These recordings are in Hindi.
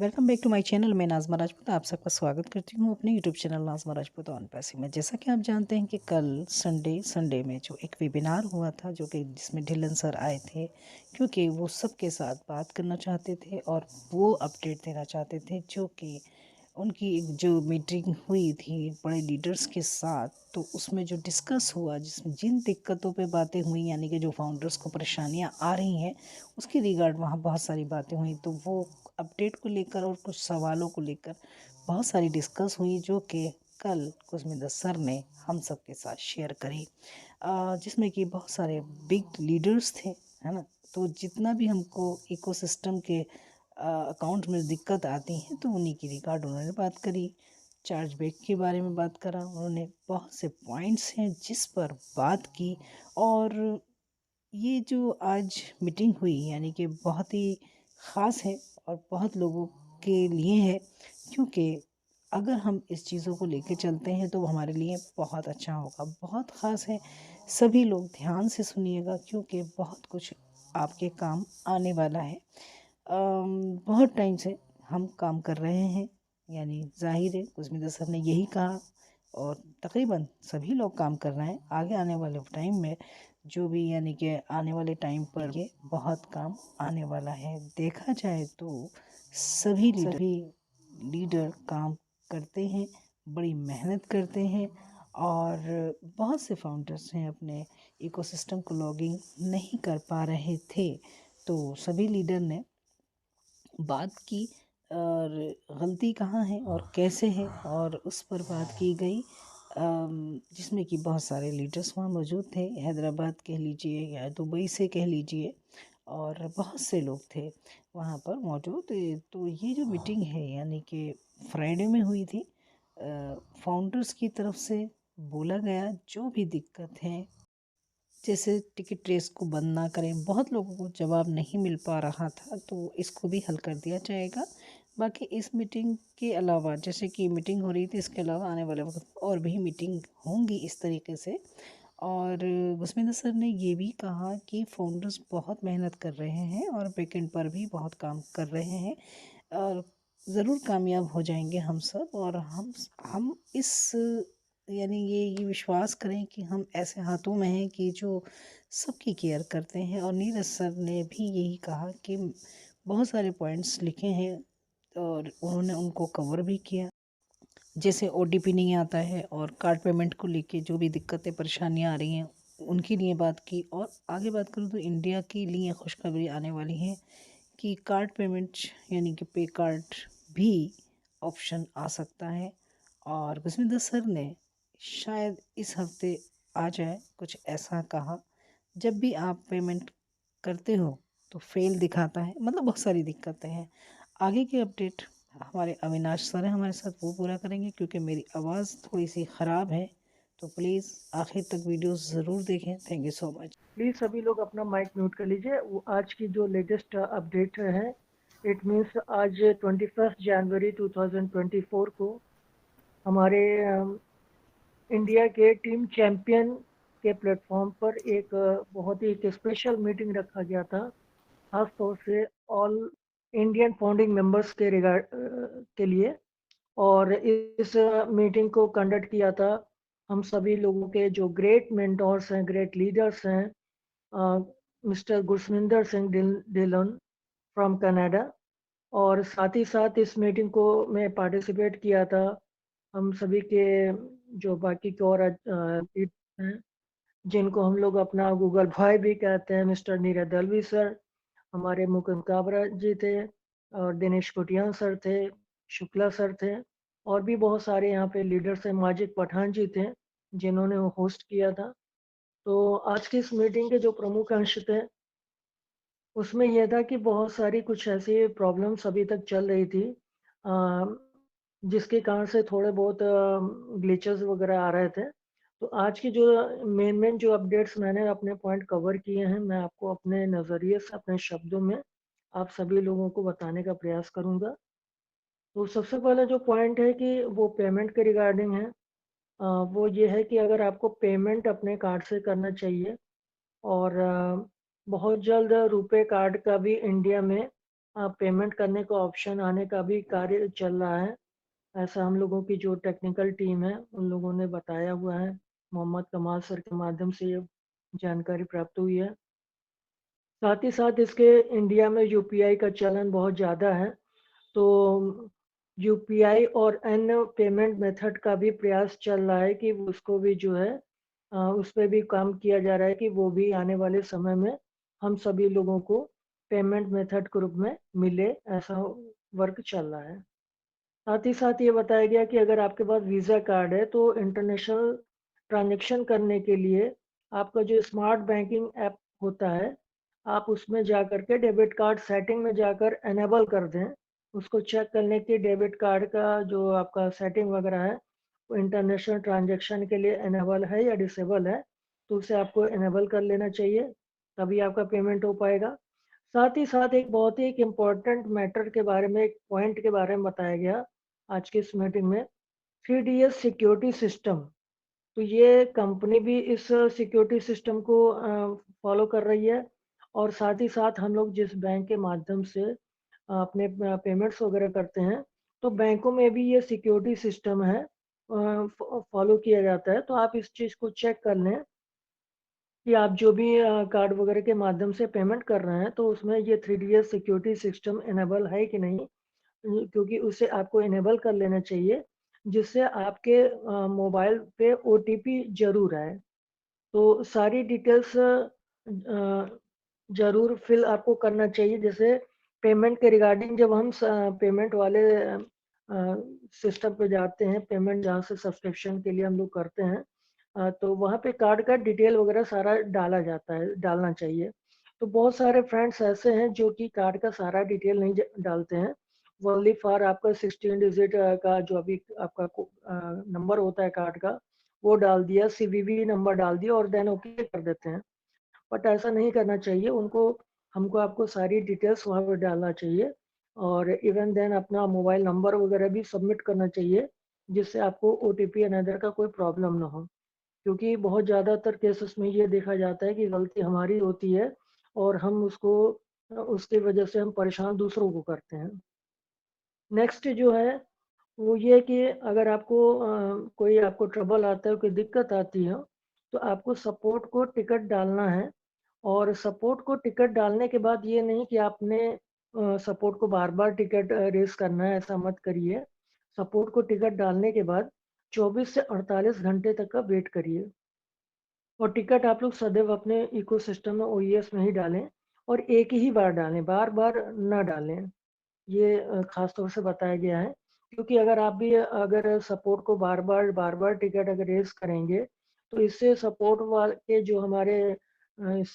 Welcome back to my channel. मैं नाज़मा राजपूत आप सबका स्वागत करती हूँ अपने YouTube channel Nazma Rajput on पैसे में। जैसा कि आप जानते हैं कि कल संडे में जो एक वेबिनार हुआ था जो कि जिसमें ढिल्लन सर आए थे, क्योंकि वो सबके साथ बात करना चाहते थे और वो अपडेट देना चाहते थे जो कि उनकी एक जो मीटिंग हुई थी बड़े लीडर्स के साथ, तो उसमें जो डिस्कस हुआ, जिसमें जिन दिक्कतों पे बातें हुई, यानी कि जो फाउंडर्स को परेशानियां आ रही हैं उसके रिगार्ड वहाँ बहुत सारी बातें हुई। तो वो अपडेट को लेकर और कुछ सवालों को लेकर बहुत सारी डिस्कस हुई जो कि कल कुशमिंदर सर ने हम सब के साथ शेयर करी, जिसमें कि बहुत सारे बिग लीडर्स थे, है ना। तो जितना भी हमको इकोसिस्टम के अकाउंट में दिक्कत आती है तो उन्हीं की रिगार्ड उन्होंने बात करी। चार्ज बैक के बारे में बात करा उन्होंने, बहुत से पॉइंट्स हैं जिस पर बात की। और ये जो आज मीटिंग हुई यानी कि बहुत ही ख़ास है और बहुत लोगों के लिए है, क्योंकि अगर हम इस चीज़ों को लेके चलते हैं तो वो हमारे लिए बहुत अच्छा होगा, बहुत ख़ास है। सभी लोग ध्यान से सुनिएगा क्योंकि बहुत कुछ आपके काम आने वाला है। बहुत टाइम से हम काम कर रहे हैं, यानी ज़ाहिर है कुशमिंदर सर ने यही कहा और तकरीबन सभी लोग काम कर रहे हैं। आगे आने वाले टाइम में जो भी, यानी कि आने वाले टाइम पर ये बहुत काम आने वाला है। देखा जाए तो सभी लीडर काम करते हैं, बड़ी मेहनत करते हैं और बहुत से फाउंडर्स हैं अपने इकोसिस्टम को लॉगिंग नहीं कर पा रहे थे, तो सभी लीडर ने बात की और गलती कहाँ है और कैसे है और उस पर बात की गई। जिसमें कि बहुत सारे लीडर्स वहाँ मौजूद थे, हैदराबाद कह लीजिए या दुबई से कह लीजिए, और बहुत से लोग थे वहाँ पर मौजूद। तो ये जो मीटिंग है यानी कि फ्राइडे में हुई थी, फाउंडर्स की तरफ से बोला गया जो भी दिक्कत है, जैसे टिकट रेस को बंद ना करें, बहुत लोगों को जवाब नहीं मिल पा रहा था तो इसको भी हल कर दिया जाएगा। बाकी इस मीटिंग के अलावा, जैसे कि मीटिंग हो रही थी, इसके अलावा आने वाले वक्त और भी मीटिंग होंगी इस तरीके से। और बसमिंदर सर ने ये भी कहा कि फाउंडर्स बहुत मेहनत कर रहे हैं और बैकेंड पर भी बहुत काम कर रहे हैं और ज़रूर कामयाब हो जाएंगे हम सब। और हम इस, यानी ये विश्वास करें कि हम ऐसे हाथों में हैं कि जो सबकी केयर करते हैं। और नीरज सर ने भी यही कहा कि बहुत सारे पॉइंट्स लिखे हैं और उन्होंने उनको कवर भी किया, जैसे ओटीपी नहीं आता है और कार्ड पेमेंट को लेके जो भी दिक्कतें परेशानियां आ रही हैं उनके लिए बात की। और आगे बात करूँ तो इंडिया के लिए खुशखबरी आने वाली है कि कार्ड पेमेंट यानी कि पे कार्ड भी ऑप्शन आ सकता है। और बसमिंदर सर ने शायद इस हफ्ते आ जाए, कुछ ऐसा कहा। जब भी आप पेमेंट करते हो तो फेल दिखाता है, मतलब बहुत सारी दिक्कतें हैं। आगे की अपडेट हमारे अविनाश सर हैं हमारे साथ, वो पूरा करेंगे क्योंकि मेरी आवाज़ थोड़ी सी ख़राब है। तो प्लीज़ आखिर तक वीडियो ज़रूर देखें। Thank you so much. Please सभी लोग अपना माइक म्यूट कर लीजिए। वो आज की जो लेटेस्ट अपडेट है, इट मीन्स आज 21 जनवरी 2024 को हमारे इंडिया के टीम चैंपियन के प्लेटफॉर्म पर एक बहुत ही एक स्पेशल मीटिंग रखा गया था, खास तौर से ऑल इंडियन फाउंडिंग मेंबर्स के रिगार्ड के लिए। और इस मीटिंग को कंडक्ट किया था हम सभी लोगों के जो ग्रेट मेंटोर्स हैं, ग्रेट लीडर्स हैं, mister Gursavinder Singh Dhillon from Canada. और साथ ही साथ इस मीटिंग को मैं पार्टिसिपेट किया था हम सभी के जो बाकी के और leaders हैं, जिनको हम लोग अपना गूगल भाई भी कहते हैं, मिस्टर नीरज दलवी सर, हमारे मुकुंद काबरा जी थे, और दिनेश कुटियान सर थे, शुक्ला सर थे, और भी बहुत सारे यहाँ पे लीडर्स हैं, माजिद पठान जी थे जिन्होंने होस्ट किया था। तो आज की इस मीटिंग के जो प्रमुख अंश थे उसमें यह था कि बहुत सारी कुछ ऐसी प्रॉब्लम्स अभी तक चल रही थी, अ, जिसके कारण से थोड़े बहुत ग्लिचेस वगैरह आ रहे थे। तो आज की जो मेन जो अपडेट्स मैंने अपने पॉइंट कवर किए हैं, मैं आपको अपने नज़रिए से अपने शब्दों में आप सभी लोगों को बताने का प्रयास करूंगा। तो सबसे पहला जो पॉइंट है कि वो पेमेंट के रिगार्डिंग है। वो ये है कि अगर आपको पेमेंट अपने कार्ड से करना चाहिए, और बहुत जल्द रुपए कार्ड का भी इंडिया में पेमेंट करने का ऑप्शन आने का भी कार्य चल रहा है। ऐसा हम लोगों की जो टेक्निकल टीम है उन लोगों ने बताया हुआ है। मोहम्मद कमाल सर के माध्यम से ये जानकारी प्राप्त हुई है। साथ ही साथ इसके इंडिया में यूपीआई का चलन बहुत ज़्यादा है, तो यूपीआई और अन्य पेमेंट मेथड का भी प्रयास चल रहा है कि उसको भी जो है उस पे भी काम किया जा रहा है कि वो भी आने वाले समय में हम सभी लोगों को पेमेंट मेथड के रूप में मिले, ऐसा वर्क चल रहा है। साथ ही साथ ये बताया गया कि अगर आपके पास वीज़ा कार्ड है तो इंटरनेशनल ट्रांजैक्शन करने के लिए आपका जो स्मार्ट बैंकिंग ऐप होता है, आप उसमें जाकर के डेबिट कार्ड सेटिंग में जाकर इनेबल कर दें। उसको चेक करने की डेबिट कार्ड का जो आपका सेटिंग वगैरह है, वो इंटरनेशनल ट्रांजैक्शन के लिए इनेबल है या डिसेबल है, तो उसे आपको इनेबल कर लेना चाहिए, तभी आपका पेमेंट हो पाएगा। साथ ही साथ एक बहुत ही एक इम्पोर्टेंट मैटर के बारे में, एक पॉइंट के बारे में बताया गया आज की इस मीटिंग में, 3DS सिक्योरिटी सिस्टम। तो ये कंपनी भी इस सिक्योरिटी सिस्टम को फॉलो कर रही है, और साथ ही साथ हम लोग जिस बैंक के माध्यम से अपने पेमेंट्स वगैरह करते हैं, तो बैंकों में भी ये सिक्योरिटी सिस्टम है, फॉलो किया जाता है। तो आप इस चीज़ को चेक कर लें कि आप जो भी कार्ड वगैरह के माध्यम से पेमेंट कर रहे हैं, तो उसमें ये 3DS सिक्योरिटी सिस्टम इनेबल है कि नहीं, क्योंकि उसे आपको इनेबल कर लेना चाहिए, जिससे आपके मोबाइल पे ओटीपी ज़रूर आए। तो सारी डिटेल्स ज़रूर फिल आपको करना चाहिए। जैसे पेमेंट के रिगार्डिंग जब हम पेमेंट वाले सिस्टम पे जाते हैं, पेमेंट जहाँ से सब्सक्रिप्शन के लिए हम लोग करते हैं, तो वहाँ पे कार्ड का डिटेल वगैरह सारा डाला जाता है, डालना चाहिए। तो बहुत सारे फ्रेंड्स ऐसे हैं जो कि कार्ड का सारा डिटेल नहीं डालते हैं, ओनली फॉर आपका 16 डिजिट का जो अभी आपका नंबर होता है कार्ड का, वो डाल दिया, सीवीवी नंबर डाल दिया और देन ओके कर देते हैं। बट ऐसा नहीं करना चाहिए, उनको हमको आपको सारी डिटेल्स वहाँ पे डालना चाहिए, और इवन देन अपना मोबाइल नंबर वगैरह भी सबमिट करना चाहिए, जिससे आपको ओटीपी अनदर का कोई प्रॉब्लम ना हो। क्योंकि बहुत ज़्यादातर केसेस में ये देखा जाता है कि गलती हमारी होती है और हम उसको उसकी वजह से हम परेशान दूसरों को करते हैं। नेक्स्ट जो है वो ये कि अगर आपको कोई आपको ट्रबल आता है, कोई दिक्कत आती है, तो आपको सपोर्ट को टिकट डालना है। और सपोर्ट को टिकट डालने के बाद ये नहीं कि आपने सपोर्ट को बार-बार टिकट रेज़ करना है, ऐसा मत करिए। सपोर्ट को टिकट डालने के बाद 24 से 48 घंटे तक का वेट करिए। और टिकट आप लोग सदैव अपने इकोसिस्टम में ओईएस में ही डालें, और एक ही बार डालें, बार-बार ना डालें। ये ख़ास तौर से बताया गया है, क्योंकि अगर आप भी अगर सपोर्ट को बार-बार टिकट अगर रेज़ करेंगे, तो इससे सपोर्ट के जो हमारे इस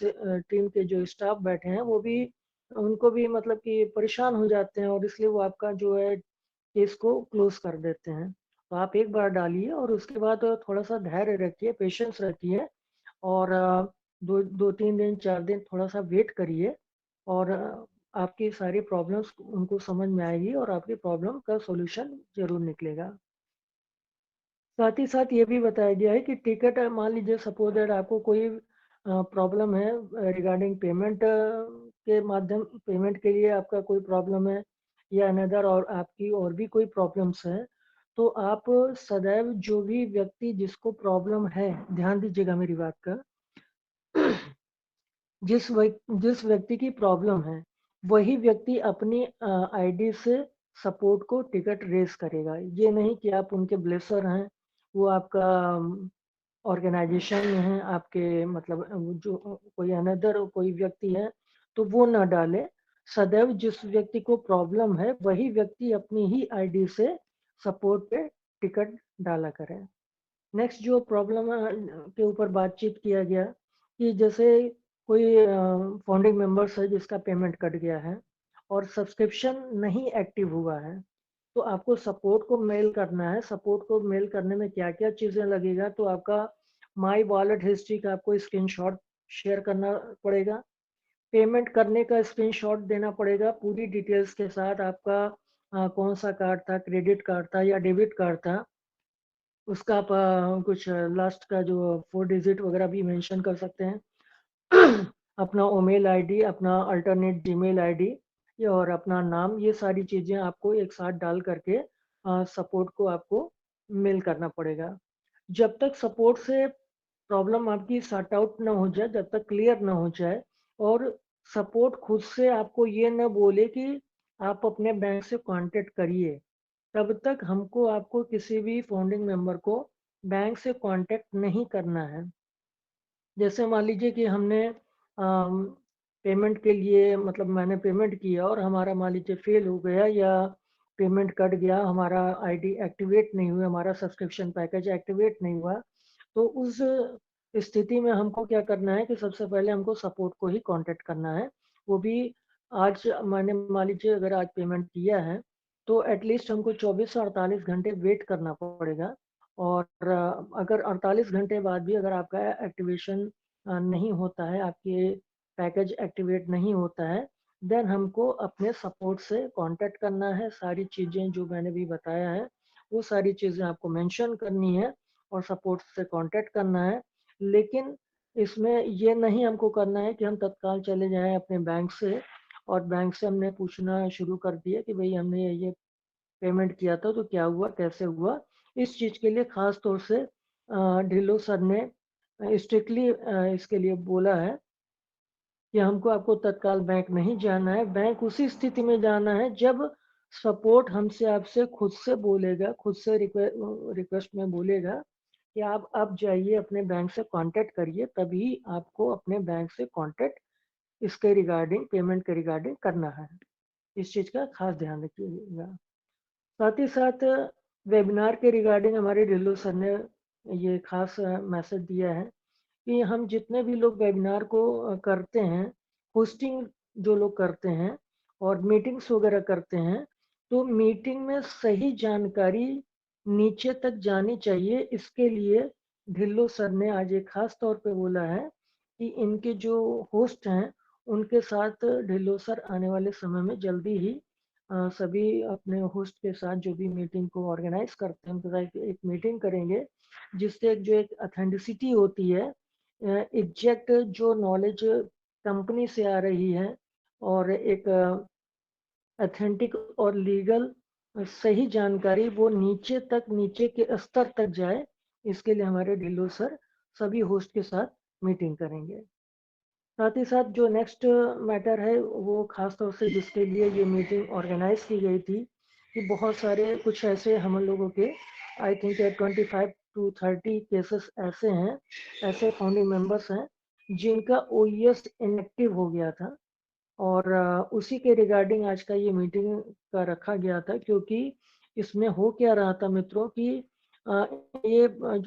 टीम के जो स्टाफ बैठे हैं, वो भी उनको भी मतलब कि परेशान हो जाते हैं, और इसलिए वो आपका जो है केस को क्लोज़ कर देते हैं। तो आप एक बार डालिए और उसके बाद थोड़ा-सा धैर्य रखिए, पेशेंस रखिए, और 2-3 दिन, 4 दिन थोड़ा-सा वेट करिए, और आपकी सारी प्रॉब्लम्स उनको समझ में आएगी और आपकी प्रॉब्लम का सॉल्यूशन ज़रूर निकलेगा। साथ ही साथ ये भी बताया गया है कि टिकट मान लीजिए सपोज़ दैट आपको कोई प्रॉब्लम है रिगार्डिंग पेमेंट के माध्यम पेमेंट के लिए आपका कोई प्रॉब्लम है, या अनदर और आपकी और भी कोई प्रॉब्लम्स है, तो आप सदैव जो भी व्यक्ति जिसको प्रॉब्लम है, ध्यान दीजिएगा मेरी बात का, जिस व्यक्ति की प्रॉब्लम है, वही व्यक्ति अपनी आईडी से सपोर्ट को टिकट रेज़ करेगा। ये नहीं कि आप उनके ब्लेसर हैं, वो आपका ऑर्गेनाइज़ेशन में हैं, आपके मतलब जो कोई अनदर कोई व्यक्ति है, तो वो ना डालें। सदैव जिस व्यक्ति को प्रॉब्लम है, वही व्यक्ति अपनी ही आईडी से सपोर्ट पे टिकट डाला करें। नेक्स्ट जो प्रॉब्लम के ऊपर बातचीत किया गया कि जैसे कोई फाउंडिंग मेंबर्स है जिसका पेमेंट कट गया है और सब्सक्रिप्शन नहीं एक्टिव हुआ है, तो आपको सपोर्ट को मेल करना है। सपोर्ट को मेल करने में क्या-क्या चीज़ें लगेगा, तो आपका माई वॉलेट हिस्ट्री का आपको स्क्रीनशॉट शेयर करना पड़ेगा। पेमेंट करने का स्क्रीनशॉट देना पड़ेगा पूरी डिटेल्स के साथ, आपका कौन-सा कार्ड था, क्रेडिट कार्ड था या डेबिट कार्ड था। उसका आप कुछ लास्ट का जो 4 डिजिट वगैरह भी मेंशन कर सकते हैं। अपना ईमेल आईडी, अपना अल्टरनेट जीमेल आईडी, ये और अपना नाम, ये सारी चीज़ें आपको एक साथ डाल करके सपोर्ट को आपको मेल करना पड़ेगा। जब तक सपोर्ट से प्रॉब्लम आपकी सॉर्ट आउट ना हो जाए, जब तक क्लियर ना हो जाए और सपोर्ट खुद से आपको ये ना बोले कि आप अपने बैंक से कॉन्टैक्ट करिए, तब तक हमको आपको किसी भी फाउंडिंग मेंबर को बैंक से कॉन्टैक्ट नहीं करना है। जैसे मान लीजिए कि हमने पेमेंट के लिए मतलब मैंने पेमेंट किया और हमारा मान लीजिए फेल हो गया या पेमेंट कट गया, हमारा आईडी एक्टिवेट नहीं हुआ, हमारा सब्सक्रिप्शन पैकेज एक्टिवेट नहीं हुआ, तो उस स्थिति में हमको क्या करना है कि सबसे पहले हमको सपोर्ट को ही कांटेक्ट करना है। वो भी आज मैंने मान लीजिए अगर आज पेमेंट किया है, तो एटलीस्ट हमको 24 से 48 घंटे वेट करना पड़ेगा और अगर 48 घंटे बाद भी अगर आपका एक्टिवेशन नहीं होता है, आपके पैकेज एक्टिवेट नहीं होता है, देन हमको अपने सपोर्ट से कांटेक्ट करना है। सारी चीज़ें जो मैंने भी बताया है, वो सारी चीज़ें आपको मेंशन करनी है और सपोर्ट से कांटेक्ट करना है। लेकिन इसमें ये नहीं हमको करना है कि हम तत्काल चले जाएँ अपने बैंक से और बैंक से हमने पूछना शुरू कर दिया कि भई हमने ये पेमेंट किया था तो क्या हुआ, कैसे हुआ? इस चीज़ के लिए ख़ास तौर से ढिल्लों सर ने स्ट्रिक्टली इसके लिए बोला है कि हमको आपको तत्काल बैंक नहीं जाना है, बैंक उसी स्थिति में जाना है जब सपोर्ट हमसे आपसे खुद से बोलेगा, खुद से रिक्वेस्ट में बोलेगा कि आप अब जाइए अपने बैंक से कॉन्टैक्ट करिए, तभी आपको अपने बैंक से कॉन्टैक्ट इसके रिगार्डिंग पेमेंट के रिगार्डिंग करना है। इस चीज़ का ख़ास ध्यान रखिएगा। साथ ही साथ वेबिनार के रिगार्डिंग हमारे ढिल्लों सर ने ये ख़ास मैसेज दिया है कि हम जितने भी लोग वेबिनार को करते हैं, होस्टिंग जो लोग करते हैं और मीटिंग्स वगैरह करते हैं, तो मीटिंग में सही जानकारी नीचे तक जानी चाहिए। इसके लिए ढिल्लों सर ने आज एक खास तौर पे बोला है कि इनके जो होस्ट हैं, उनके साथ ढिल्लों सर आने वाले समय में जल्दी ही सभी अपने होस्ट के साथ जो भी मीटिंग को ऑर्गेनाइज करते हैं, उनके साथ एक मीटिंग करेंगे, जिससे जो एक ऑथेंटिसिटी होती है, एग्जैक्ट जो नॉलेज कंपनी से आ रही है और एक ऑथेंटिक और लीगल सही जानकारी वो नीचे तक, नीचे के स्तर तक जाए, इसके लिए हमारे ढिल्लों सर सभी होस्ट के साथ मीटिंग करेंगे। साथ ही साथ जो नेक्स्ट मैटर है वो खास तौर से जिसके लिए ये मीटिंग ऑर्गेनाइज की गई थी कि बहुत सारे कुछ ऐसे हम लोगों के आई थिंक 25 टू 30 केसेस ऐसे हैं, ऐसे फाउंडिंग मेंबर्स हैं जिनका ओईएस इनएक्टिव हो गया था और उसी के रिगार्डिंग आज का ये मीटिंग का रखा गया था, क्योंकि इसमें हो क्या रहा था मित्रों कि ये जो